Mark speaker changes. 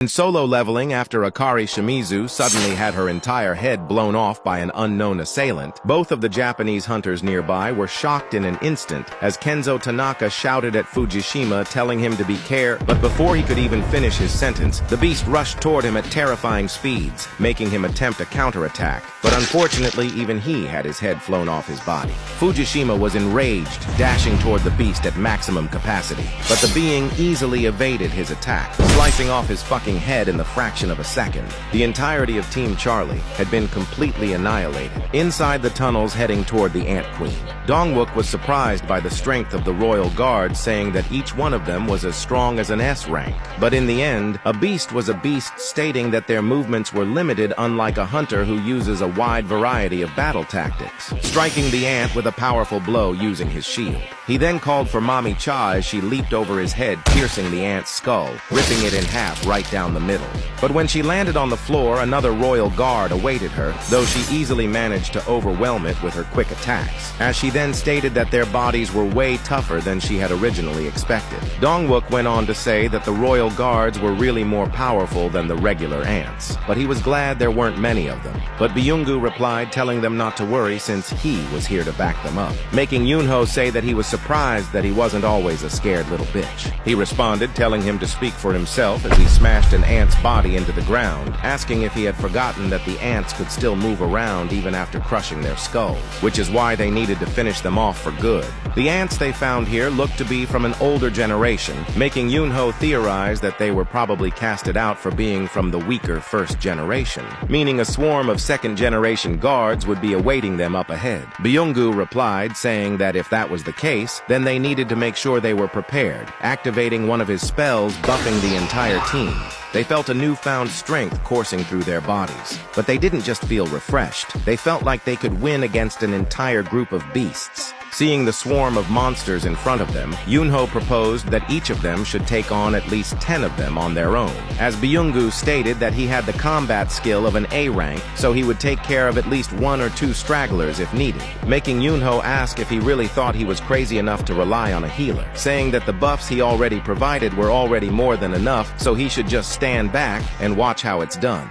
Speaker 1: In solo leveling, after Akari Shimizu suddenly had her entire head blown off by an unknown assailant, both of the Japanese hunters nearby were shocked in an instant as Kenzo Tanaka shouted at Fujishima telling him to be careful, but before he could even finish his sentence, the beast rushed toward him at terrifying speeds, making him attempt a counterattack. But unfortunately, even he had his head flown off his body. Fujishima was enraged, dashing toward the beast at maximum capacity, but the being easily evaded his attack, slicing off his fucking head in the fraction of a second. The entirety of Team Charlie had been completely annihilated. Inside the tunnels heading toward the Ant Queen, Dongwook was surprised by the strength of the Royal Guard, saying that each one of them was as strong as an S rank. But in the end, a beast was a beast, stating that their movements were limited, unlike a hunter who uses a wide variety of battle tactics, striking the ant with a powerful blow using his shield. He then called for Mami Cha as she leaped over his head, piercing the ant's skull, ripping it in half right down the middle. But when she landed on the floor, another Royal Guard awaited her, though she easily managed to overwhelm it with her quick attacks, as she then stated that their bodies were way tougher than she had originally expected. Dongwook went on to say that the Royal Guards were really more powerful than the regular ants, but he was glad there weren't many of them. But Byung-gu replied, telling them not to worry since he was here to back them up, making Yunho say that he was surprised that he wasn't always a scared little bitch. He responded, telling him to speak for himself as he smashed an ant's body into the ground, asking if he had forgotten that the ants could still move around even after crushing their skulls, which is why they needed to finish them off for good. The ants they found here looked to be from an older generation, making Yunho theorize that they were probably casted out for being from the weaker first generation, meaning a swarm of second-generation guards would be awaiting them up ahead. Byung-gu replied, saying that if that was the case, then they needed to make sure they were prepared, activating one of his spells, buffing the entire team. They felt a newfound strength coursing through their bodies. But they didn't just feel refreshed. They felt like they could win against an entire group of beasts. Seeing the swarm of monsters in front of them, Yunho proposed that each of them should take on at least 10 of them on their own, as Byung-gu stated that he had the combat skill of an A rank, so he would take care of at least 1 or 2 stragglers if needed, making Yunho ask if he really thought he was crazy enough to rely on a healer, saying that the buffs he already provided were already more than enough, so he should just stand back and watch how it's done.